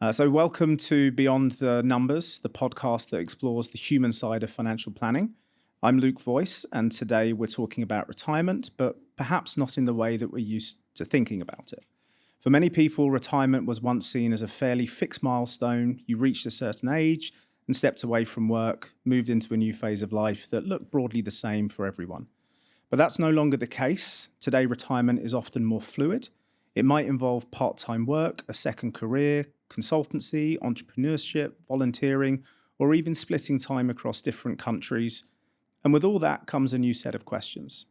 So welcome to Beyond the Numbers, the podcast that explores the human side of financial planning. I'm Luke Voyce, and today we're talking about retirement, but perhaps not in the way that we're used to thinking about it. For many people, retirement was once seen as a fairly fixed milestone. You reached a certain age and stepped away from work, moved into a new phase of life that looked broadly the same for everyone. But that's no longer the case. Today, retirement is often more fluid. It might involve part-time work, a second career, consultancy, entrepreneurship, volunteering, or even splitting time across different countries. And with all that comes a new set of questions.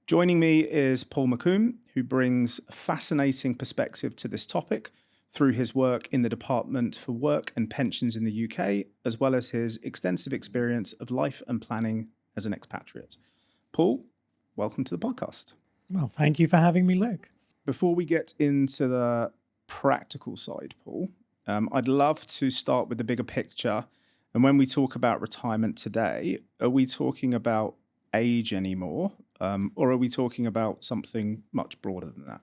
Joining me is Paul McComb, who brings a fascinating perspective to this topic through his work in the Department for Work and Pensions in the UK, as well as his extensive experience of life and planning as an expatriate. Paul, welcome to the podcast. Well, thank you for having me, Luke. Before we get into the practical side, Paul, I'd love to start with the bigger picture. And when we talk about retirement today, are we talking about age anymore? Or are we talking about something much broader than that?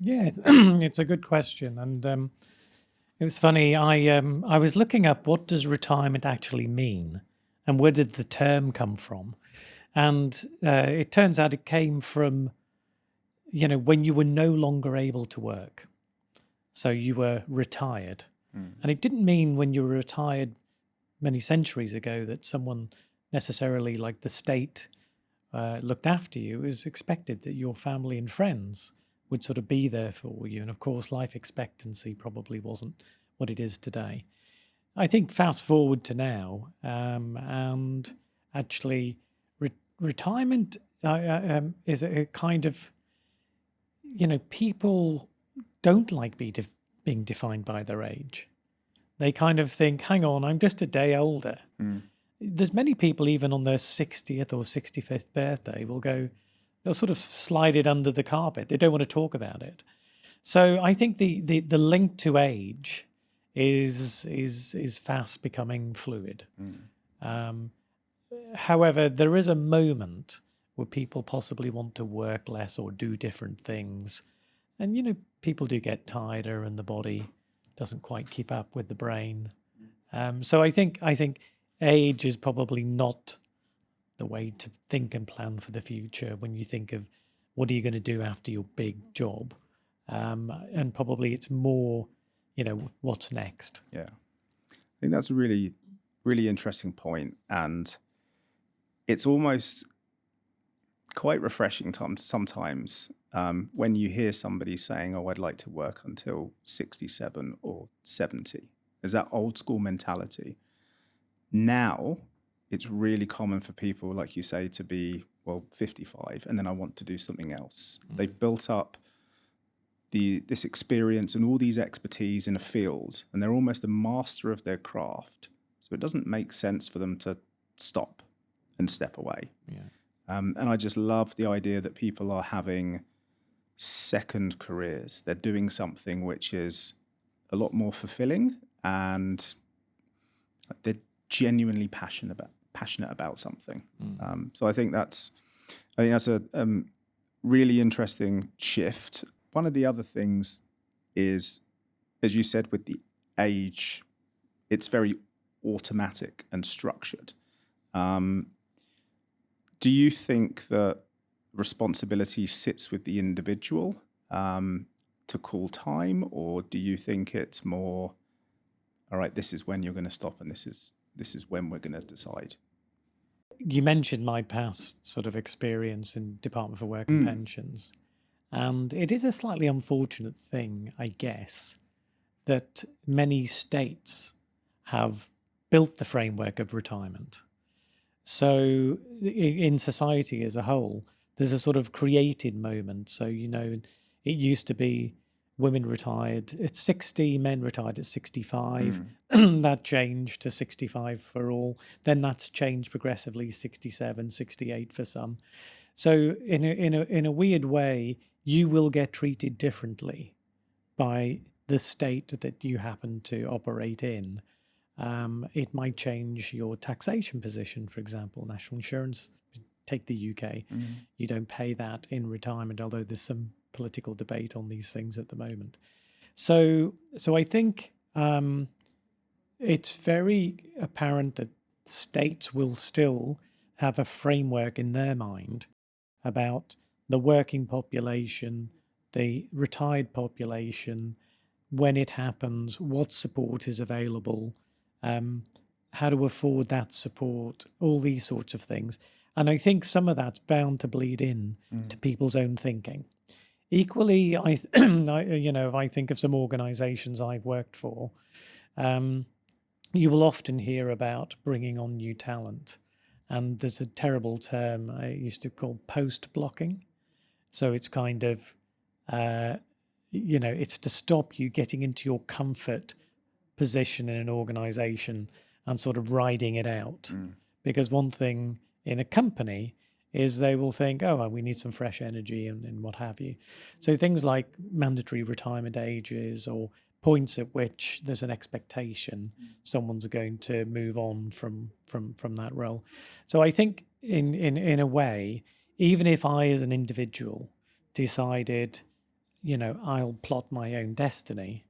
Yeah, it's a good question. And it was funny, I was looking up what does retirement actually mean and where did the term come from? And it turns out it came from, when you were no longer able to work. So you were retired. And it didn't mean when you were retired many centuries ago that someone necessarily like the state looked after you. It was expected that your family and friends would sort of be there for you. And of course, life expectancy probably wasn't what it is today. I think fast forward to now, and actually retirement is a kind of, people don't like being defined by their age. They kind of think, hang on, I'm just a day older. There's many people even on their 60th or 65th birthday they'll sort of slide it under the carpet. They don't want to talk about it. So I think the link to age is fast becoming fluid. However, there is a moment where people possibly want to work less or do different things. And, people do get tireder and the body doesn't quite keep up with the brain. So I think age is probably not the way to think and plan for the future when you think of what are you going to do after your big job. And probably it's more, what's next. Yeah, I think that's a really, really interesting point. And it's almost quite refreshing sometimes when you hear somebody saying, oh, I'd like to work until 67 or 70. There's that old school mentality. Now, it's really common for people, like you say, to be, 55, and then I want to do something else. They've built up this experience and all these expertise in a field, and they're almost a master of their craft. So it doesn't make sense for them to stop and step away. Yeah. And I just love the idea that people are having second careers. They're doing something which is a lot more fulfilling, and they're genuinely passionate about something. So I think that's a really interesting shift. One of the other things is, as you said, with the age, it's very automatic and structured. Do you think that responsibility sits with the individual to call time, or do you think it's more, all right, this is when you're going to stop and this is when we're going to decide? You mentioned my past sort of experience in Department for Work and Pensions. And it is a slightly unfortunate thing, I guess, that many states have built the framework of retirement. So in society as a whole, there's a sort of created moment. So, it used to be women retired at 60, men retired at 65. That changed to 65 for all. Then that's changed progressively, 67, 68 for some. So in a weird way, you will get treated differently by the state that you happen to operate in. It might change your taxation position, for example, national insurance. Take the UK. You don't pay that in retirement, although there's some political debate on these things at the moment. So I think Um, it's very apparent that states will still have a framework in their mind about the working population, the retired population, when it happens, what support is available, um, how to afford that support, all these sorts of things. And I think some of that's bound to bleed in to people's own thinking. Equally, if I think of some organizations I've worked for, you will often hear about bringing on new talent. And there's a terrible term I used to call post blocking. So it's kind of, it's to stop you getting into your comfort position in an organization and sort of riding it out. Because one thing in a company is they will think, oh, well, we need some fresh energy and what have you. So things like mandatory retirement ages or points at which there's an expectation someone's going to move on from that role. So I think in a way, even if I as an individual decided, I'll plot my own destiny,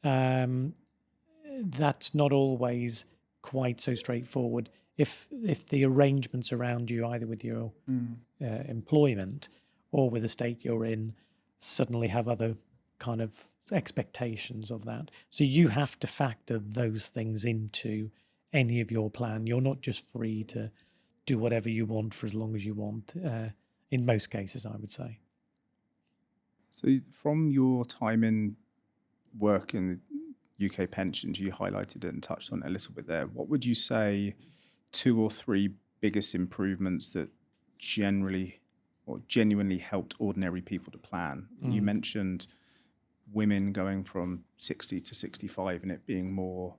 that's not always quite so straightforward. If the arrangements around you, either with your employment or with the state you're in, suddenly have other kind of expectations of that. So you have to factor those things into any of your plan. You're not just free to do whatever you want for as long as you want, in most cases, I would say. So from your time in work in the UK pensions, you highlighted it and touched on it a little bit there. What would you say 2 or 3 biggest improvements that generally or genuinely helped ordinary people to plan? You mentioned women going from 60 to 65 and it being more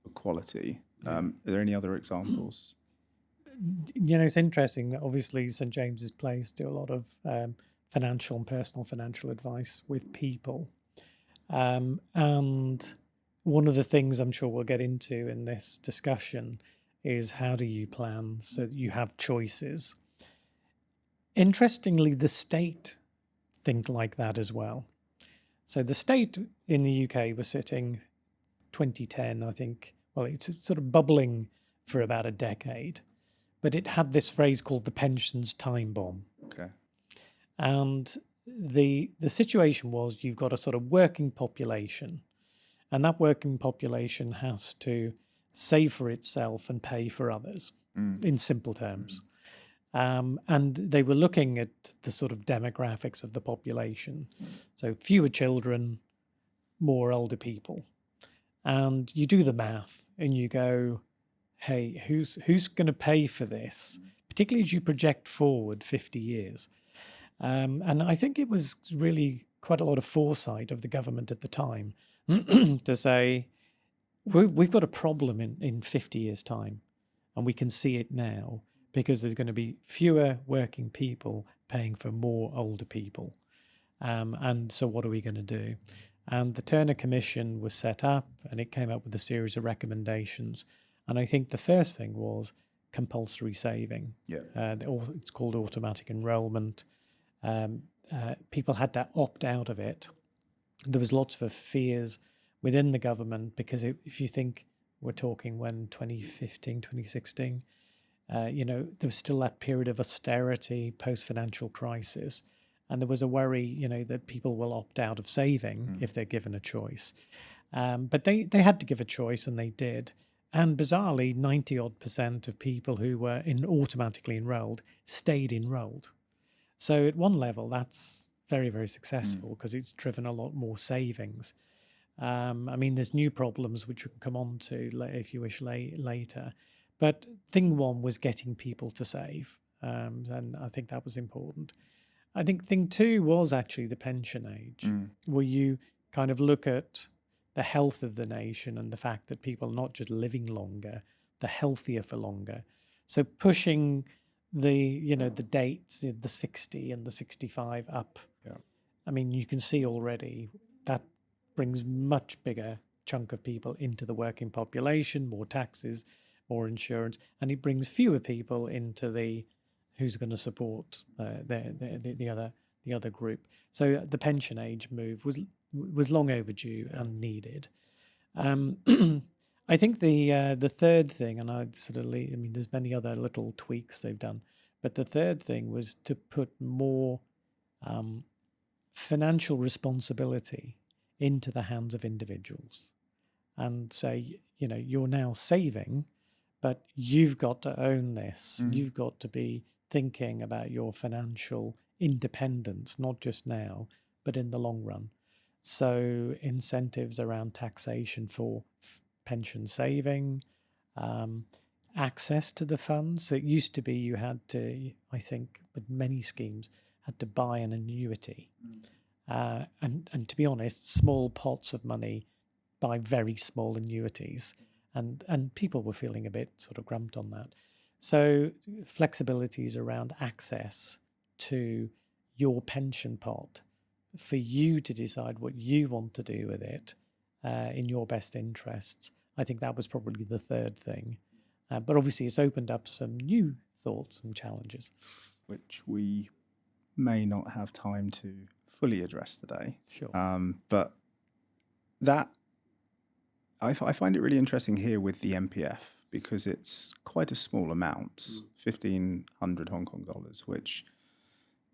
equality. Are there any other examples? It's interesting. Obviously, St. James's Place do a lot of financial and personal financial advice with people. And one of the things I'm sure we'll get into in this discussion is how do you plan so that you have choices. Interestingly, the state think like that as well. So the state in the UK was sitting 2010, I think, well, it's sort of bubbling for about a decade, but it had this phrase called the pensions time bomb. Okay. And the situation was you've got a sort of working population, and that working population has to save for itself and pay for others, in simple terms. And they were looking at the sort of demographics of the population. So fewer children, more older people. And you do the math and you go, hey, who's going to pay for this? Particularly as you project forward 50 years. And I think it was really quite a lot of foresight of the government at the time to say, we've got a problem in 50 years' time, and we can see it now because there's going to be fewer working people paying for more older people. And so what are we going to do? And the Turner Commission was set up, and it came up with a series of recommendations. And I think the first thing was compulsory saving. It's called automatic enrolment. People had to opt out of it. There was lots of fears within the government because if you think we're talking when 2015, 2016, there was still that period of austerity, post-financial crisis. And there was a worry, that people will opt out of saving if they're given a choice. But they had to give a choice, and they did. And bizarrely, 90% of people who were automatically enrolled stayed enrolled. So at one level, that's very, very successful because it's driven a lot more savings. There's new problems which we can come on to, if you wish, later. But thing one was getting people to save. And I think that was important. I think thing two was actually the pension age, where you kind of look at the health of the nation and the fact that people are not just living longer, they're healthier for longer. So pushing the dates, the 60 and the 65 up. You can see already that brings much bigger chunk of people into the working population, more taxes, more insurance, and it brings fewer people into the who's going to support the other group. So the pension age move was was long overdue and needed. I think the third thing, and I'd sort of I mean, there's many other little tweaks they've done, but the third thing was to put more financial responsibility into the hands of individuals and say, you're now saving, but you've got to own this. You've got to be thinking about your financial independence, not just now, but in the long run. So incentives around taxation for pension saving, access to the funds. So it used to be you had to, I think, with many schemes, had to buy an annuity. And to be honest, small pots of money buy very small annuities. And people were feeling a bit sort of grumped on that. So flexibilities around access to your pension pot for you to decide what you want to do with it in your best interests. I think that was probably the third thing. But obviously it's opened up some new thoughts and challenges. Which we may not have time to fully address today. Sure. But that, I find it really interesting here with the MPF, because it's quite a small amount, 1,500 Hong Kong dollars, which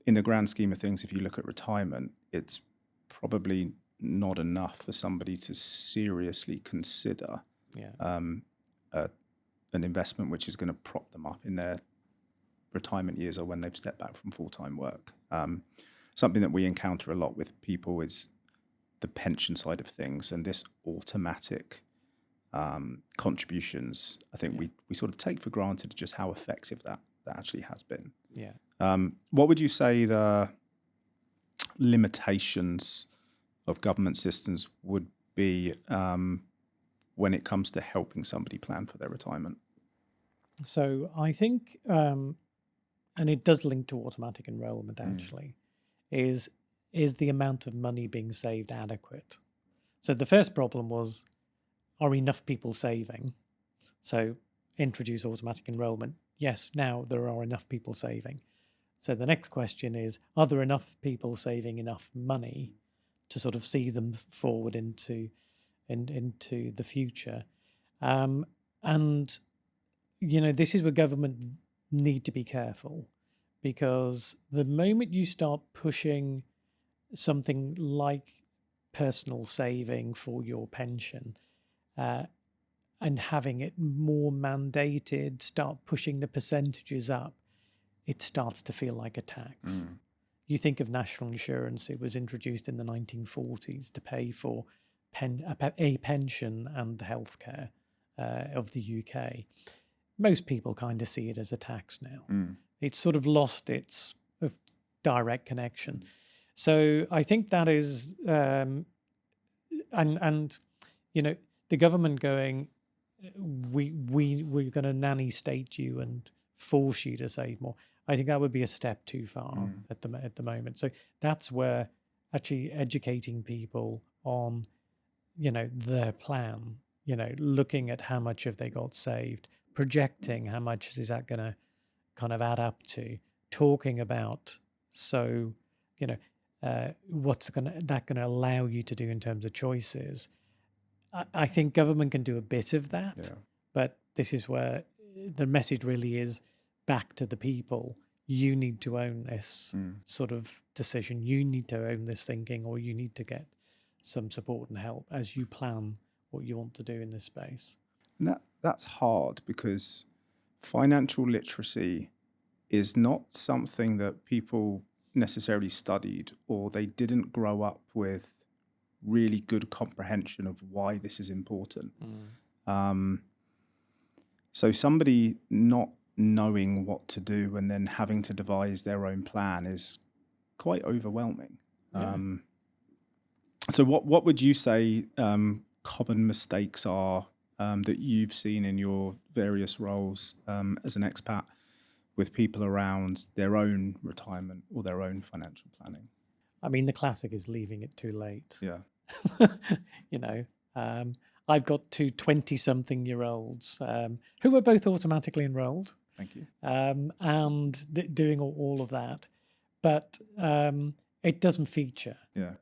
in the grand scheme of things, if you look at retirement, it's probably not enough for somebody to seriously consider an investment which is going to prop them up in their retirement years or when they've stepped back from full-time work. Something that we encounter a lot with people is the pension side of things, and this automatic contributions. I think we sort of take for granted just how effective that actually has been. Yeah. What would you say the limitations of government systems would be when it comes to helping somebody plan for their retirement? So I think, and it does link to automatic enrollment actually, is the amount of money being saved adequate? So the first problem was, are enough people saving? So introduce automatic enrollment. Yes, now there are enough people saving. So the next question is, are there enough people saving enough money to sort of see them forward into the future? And, this is where government need to be careful, because the moment you start pushing something like personal saving for your pension and having it more mandated, start pushing the percentages up, it starts to feel like a tax. You think of national insurance, it was introduced in the 1940s to pay for a pension and the healthcare of the UK. Most people kind of see it as a tax now. It's sort of lost its direct connection. So I think that is, and the government going, we're going to nanny state you and force you to save more. I think that would be a step too far at the moment. So that's where actually educating people on, their plan, looking at how much have they got saved, projecting how much is that going to kind of add up to, talking about, so, what's going to allow you to do in terms of choices. I think government can do a bit of that, but this is where the message really is back to the people. You need to own this sort of decision. You need to own this thinking, or you need to get some support and help as you plan what you want to do in this space. And that's hard, because financial literacy is not something that people necessarily studied, or they didn't grow up with really good comprehension of why this is important. So somebody not knowing what to do and then having to devise their own plan is quite overwhelming. So what would you say common mistakes are that you've seen in your various roles as an expat with people around their own retirement or their own financial planning? I mean, the classic is leaving it too late. Yeah. I've got two 20-something-year-olds who are both automatically enrolled. Thank you. And doing all of that. But it doesn't feature. Yeah.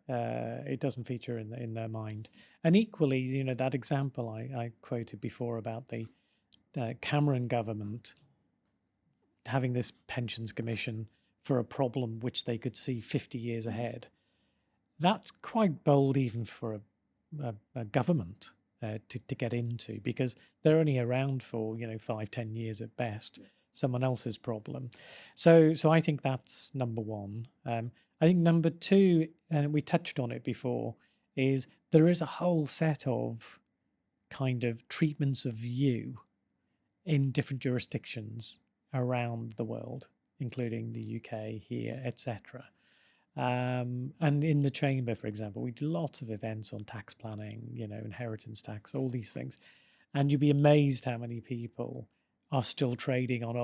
It doesn't feature in their mind. And equally, you know, that example I quoted before about the Cameron government having this pensions commission for a problem which they could see 50 years ahead. That's quite bold even for a government to get into, because they're only around for, you know, 5-10 years at best. Someone else's problem. So I think that's number one. I think number two, and we touched on it before, is there is a whole set of kind of treatments of you in different jurisdictions around the world, including the UK, here, etc. And in the chamber, for example, we do lots of events on tax planning, you know, inheritance tax, all these things. And you'd be amazed how many people are still trading on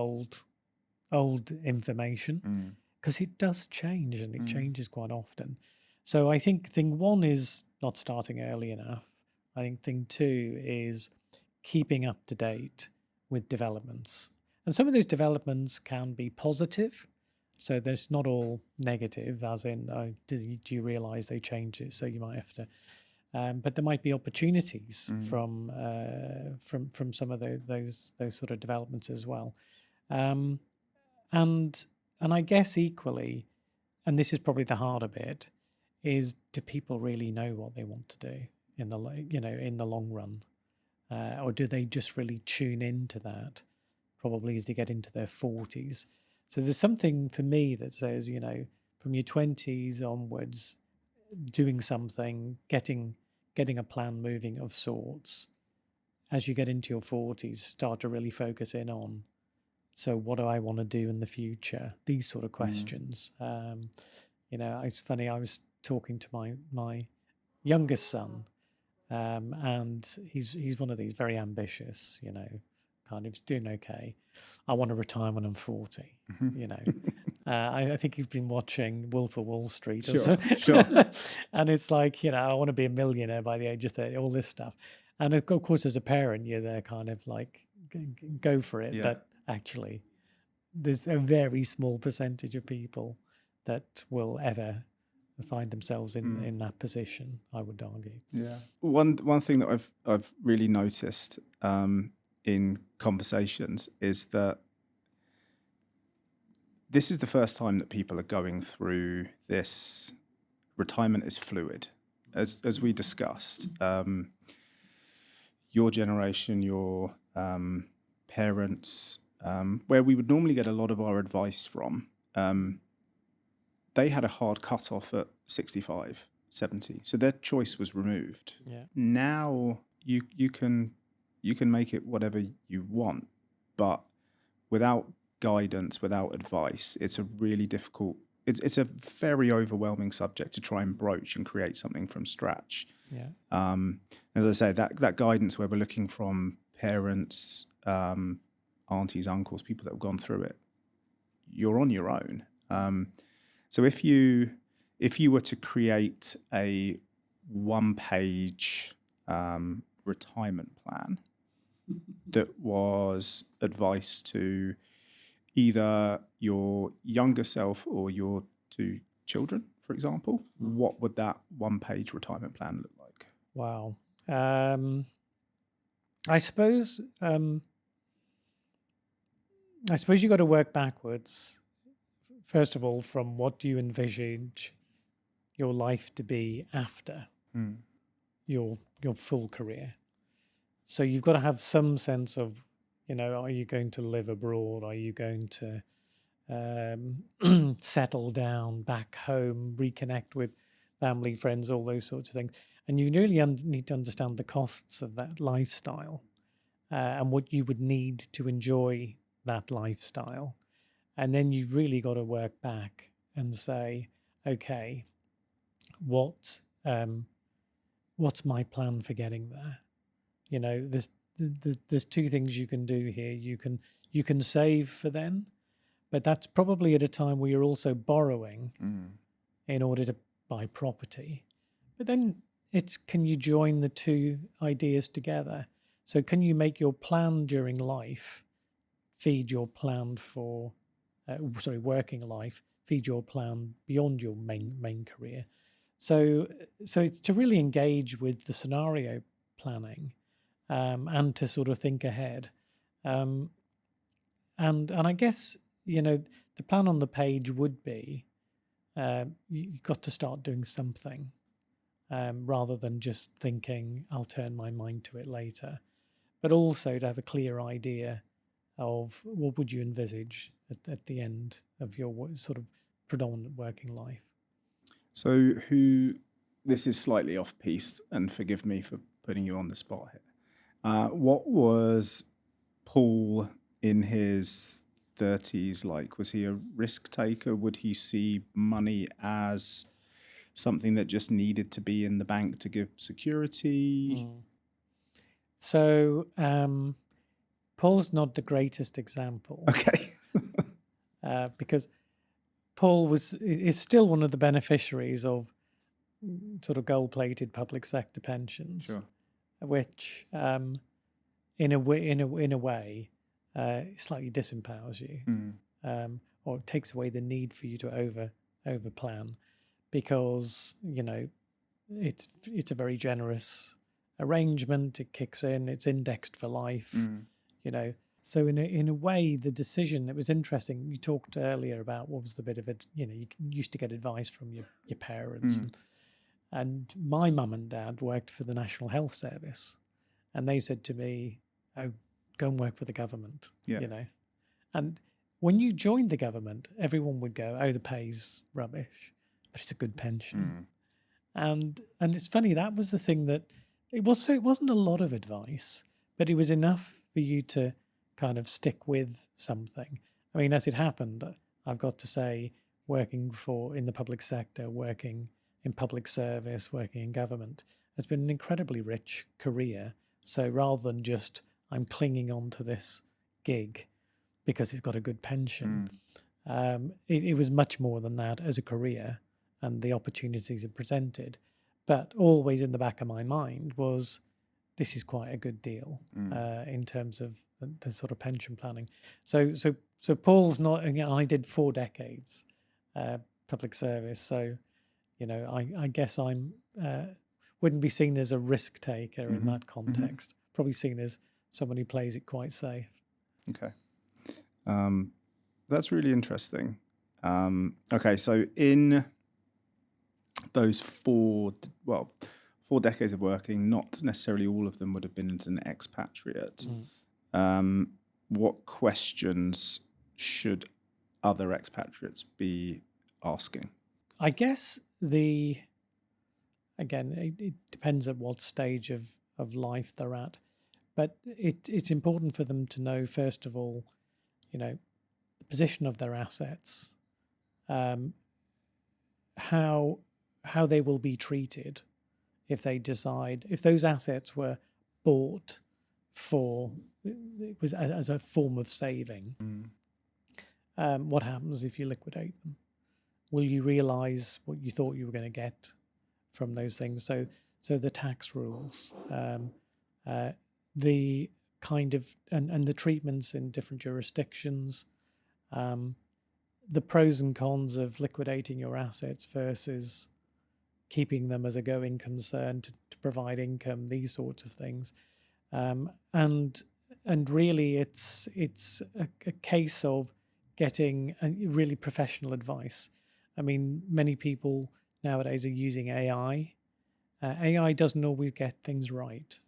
old information, because it does change, and it changes quite often. So I think thing one is not starting early enough. I think thing two is keeping up to date with developments. And some of those developments can be positive. So there's not all negative, as in, do you realize they changed it? So you might have to, but there might be opportunities from some of those sort of developments as well. And I guess equally, and this is probably the harder bit, is do people really know what they want to do in the long run, or do they just really tune into that? Probably as they get into their 40s. So there's something for me that says, you know, from your 20s onwards, doing something, getting a plan moving of sorts. As you get into your 40s, start to really focus in on, so what do I want to do in the future? These sort of questions. You know, it's funny, I was talking to my youngest son, and he's one of these very ambitious, you know, kind of doing okay. I want to retire when I'm 40, you know. I think he's been watching Wolf of Wall Street. Sure. And it's like, you know, I want to be a millionaire by the age of 30, all this stuff. And of course, as a parent, you're there kind of like, go for it. Yeah. But actually, there's a very small percentage of people that will ever find themselves in that position, I would argue. Yeah. One thing that I've really noticed in conversations is that this is the first time that people are going through this. Retirement is fluid, as we discussed. Your generation, your parents, where we would normally get a lot of our advice from, they had a hard cutoff at 65, 70. So their choice was removed. Yeah. Now you can make it whatever you want, but without guidance, without advice, it's a really difficult, it's a very overwhelming subject to try and broach and create something from scratch. Yeah. As I say, that guidance where we're looking from parents, aunties, uncles, people that have gone through it, you're on your own. So if you were to create a one-page retirement plan that was advice to either your younger self or your two children, for example, what would that one-page retirement plan look like? Wow. I suppose you've got to work backwards. First of all, from what do you envisage your life to be after your full career? So you've got to have some sense of, you know, are you going to live abroad? Are you going to settle down back home, reconnect with family, friends, all those sorts of things? And you really need to understand the costs of that lifestyle and what you would need to enjoy that lifestyle. And then you've really got to work back and say, okay, what's my plan for getting there? You know, there's two things you can do here. You can save for then, but that's probably at a time where you're also borrowing in order to buy property. But then can you join the two ideas together? So can you make your plan during life feed your plan for, working life feed your plan beyond your main career. So it's to really engage with the scenario planning, and to sort of think ahead. Um, and I guess, the plan on the page would be, you've got to start doing something, rather than just thinking I'll turn my mind to it later, but also to have a clear idea of what would you envisage at the end of your sort of predominant working life. So this is slightly off piste, and forgive me for putting you on the spot here. What was Paul in his 30s like? Was he a risk taker? Would he see money as something that just needed to be in the bank to give security? So Paul's not the greatest example. Okay. Because Paul is still one of the beneficiaries of sort of gold-plated public sector pensions, Sure. which in a way slightly disempowers you, or it takes away the need for you to over plan, because it's a very generous arrangement. It kicks in, it's indexed for life, So in a way, the decision, it was interesting. You talked earlier about what was the bit of it, you used to get advice from your parents. And my mum and dad worked for the National Health Service, and they said to me, "Oh, go and work for the government," And when you joined the government, everyone would go, "Oh, the pay's rubbish, but it's a good pension." And it's funny, that was the thing that it wasn't a lot of advice, but it was enough for you to kind of stick with something. I mean, as it happened, I've got to say, working in the public sector, working in public service, working in government, has been an incredibly rich career. So rather than just I'm clinging on to this gig because it's got a good pension, it was much more than that as a career, and the opportunities it presented. But always in the back of my mind was, this is quite a good deal in terms of the sort of pension planning. So Paul's not, I did 4 decades public service. So, I guess I'm wouldn't be seen as a risk taker in that context. Probably seen as someone who plays it quite safe. Okay. That's really interesting. Okay, so in those 4 decades of working, not necessarily all of them would have been as an expatriate. What questions should other expatriates be asking? I guess again, it depends at what stage of life they're at, but it's important for them to know, first of all, the position of their assets, how they will be treated if they decide, if those assets were bought as a form of saving, what happens if you liquidate them? Will you realize what you thought you were going to get from those things? So the tax rules, the kind of, and the treatments in different jurisdictions, the pros and cons of liquidating your assets versus keeping them as a going concern to provide income, these sorts of things. And really it's a case of getting really professional advice. I mean, many people nowadays are using AI. AI doesn't always get things right.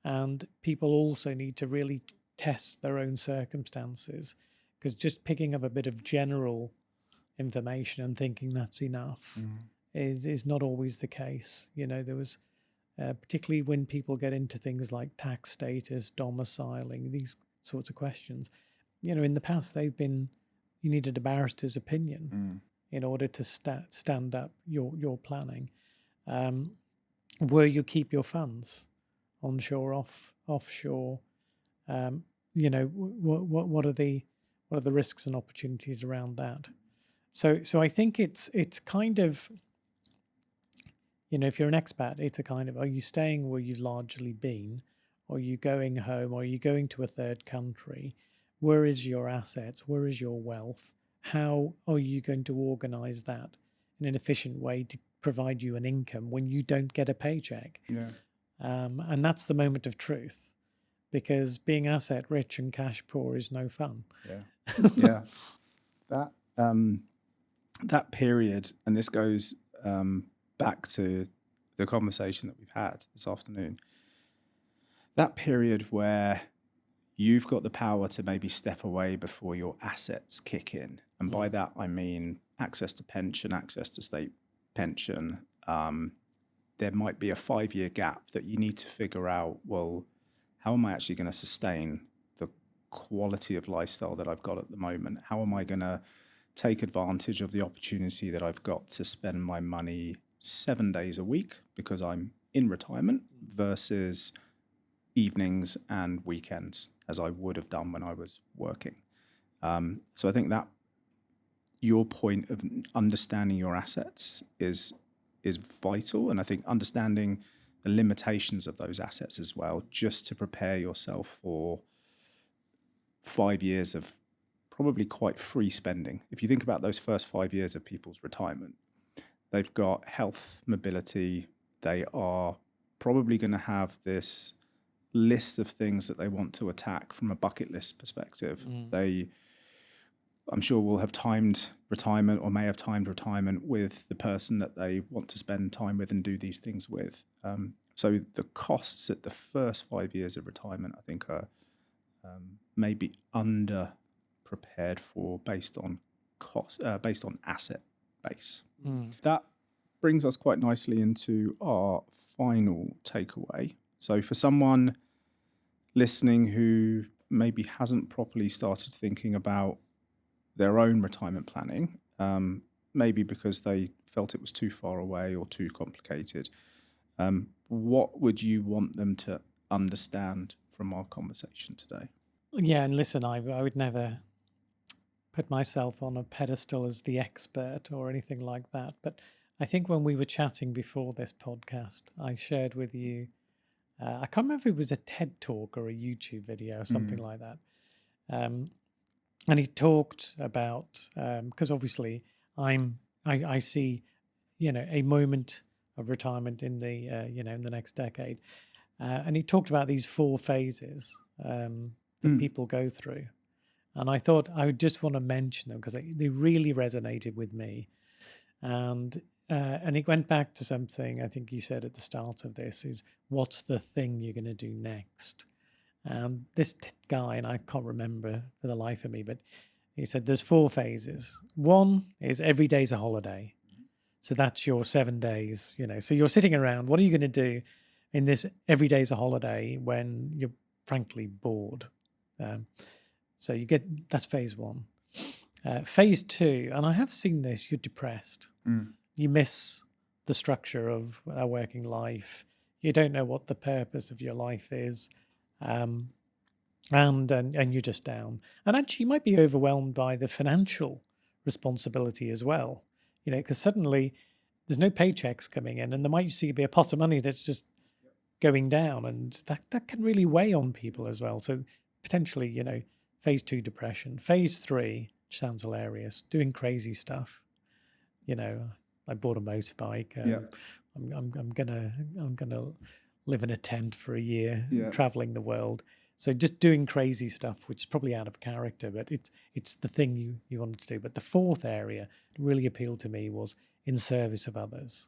And people also need to really test their own circumstances, because just picking up a bit of general information and thinking that's enough is not always the case. There was, particularly when people get into things like tax status, domiciling, these sorts of questions, in the past you needed a barrister's opinion in order to stand up your planning. Where you keep your funds, onshore, offshore, what are the risks and opportunities around that? So I think it's kind of, if you're an expat, it's a kind of, are you staying where you've largely been? Or are you going home? Or are you going to a third country? Where is your assets? Where is your wealth? how are you going to organize that in an efficient way to provide you an income when you don't get a paycheck? Yeah. And that's the moment of truth, because being asset rich and cash poor is no fun. Yeah. Yeah. That period, and this goes back to the conversation that we've had this afternoon, that period where you've got the power to maybe step away before your assets kick in. And by that, I mean access to pension, access to state pension. There might be a 5-year gap that you need to figure out, well, how am I actually going to sustain the quality of lifestyle that I've got at the moment? How am I going to take advantage of the opportunity that I've got to spend my money 7 days a week because I'm in retirement versus evenings and weekends as I would have done when I was working. So I think that your point of understanding your assets is vital, and I think understanding the limitations of those assets as well, just to prepare yourself for 5 years of probably quite free spending. If you think about those first 5 years of people's retirement, they've got health, mobility, they are probably going to have this list of things that they want to attack from a bucket list perspective. I'm sure will have timed retirement or may have timed retirement with the person that they want to spend time with and do these things with. So the costs at the first 5 years of retirement, I think, are maybe under prepared for based on asset base. That brings us quite nicely into our final takeaway. So for someone listening who maybe hasn't properly started thinking about their own retirement planning, maybe because they felt it was too far away or too complicated, what would you want them to understand from our conversation today? Yeah, and listen, I would never put myself on a pedestal as the expert or anything like that. But I think when we were chatting before this podcast, I shared with you, I can't remember if it was a TED talk or a YouTube video or something like that. And he talked about, because obviously I see, a moment of retirement in the, in the next decade. And he talked about these 4 phases that people go through. And I thought I would just want to mention them because they really resonated with me. And it went back to something I think you said at the start of this is, what's the thing you're going to do next? And this guy, and I can't remember for the life of me, but he said there's 4 phases. 1 is every day's a holiday. So that's your 7 days, So you're sitting around. What are you going to do in this every day's a holiday when you're frankly bored? So that's phase 1. Phase 2, and I have seen this, you're depressed. You miss the structure of a working life. You don't know what the purpose of your life is. And you're just down. And actually you might be overwhelmed by the financial responsibility as well, because suddenly there's no paychecks coming in and there might be a pot of money that's just going down, and that can really weigh on people as well. So potentially, phase 2, depression. Phase 3, which sounds hilarious, doing crazy stuff. I bought a motorbike. I'm gonna live in a tent for a year, traveling the world. So just doing crazy stuff, which is probably out of character, but it's the thing you wanted to do. But the 4th area that really appealed to me was in service of others.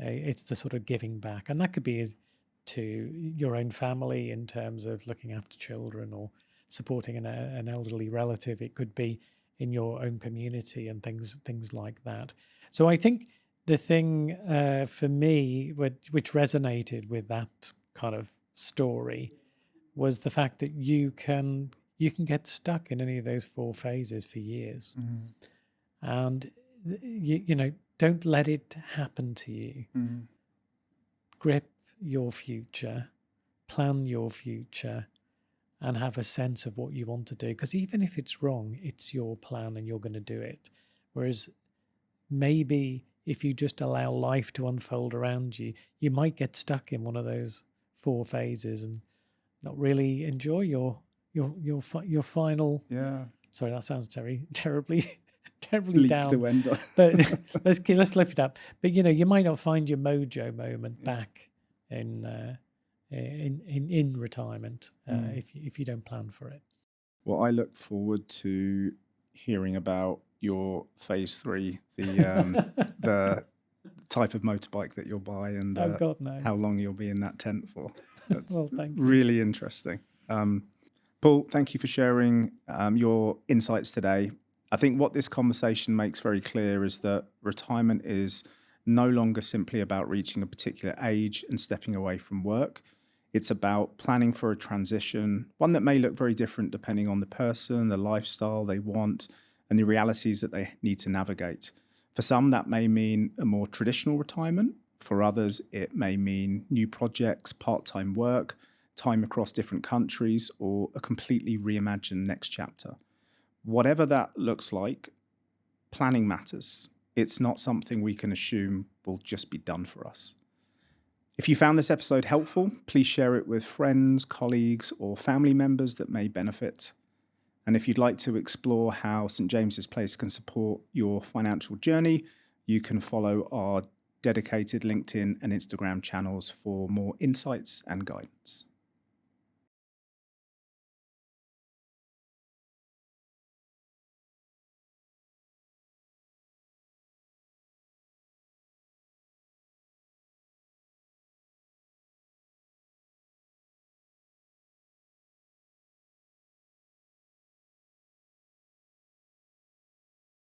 It's the sort of giving back, and that could be to your own family in terms of looking after children or supporting an elderly relative. It could be in your own community and things like that. So I think the thing for me, which resonated with that kind of story, was the fact that you can get stuck in any of those 4 phases for years, and don't let it happen to you. Grip your future, plan your future, and have a sense of what you want to do. Because even if it's wrong, it's your plan and you're going to do it. Whereas maybe if you just allow life to unfold around you, you might get stuck in one of those 4 phases and not really enjoy your final. Yeah. Sorry, that sounds terribly terribly Bleak down. to end on. But let's lift it up. But you might not find your mojo moment Yeah. back in retirement if you don't plan for it. Well, I look forward to hearing about your phase 3, the type of motorbike that you'll buy, and Oh God, no. how long you'll be in that tent for. That's Well, thank you. really interesting. Paul, thank you for sharing your insights today. I think what this conversation makes very clear is that retirement is no longer simply about reaching a particular age and stepping away from work. It's about planning for a transition, one that may look very different depending on the person, the lifestyle they want, and the realities that they need to navigate. For some, that may mean a more traditional retirement. For others, it may mean new projects, part-time work, time across different countries, or a completely reimagined next chapter. Whatever that looks like, planning matters. It's not something we can assume will just be done for us. If you found this episode helpful, please share it with friends, colleagues, or family members that may benefit. And if you'd like to explore how St. James's Place can support your financial journey, you can follow our dedicated LinkedIn and Instagram channels for more insights and guidance.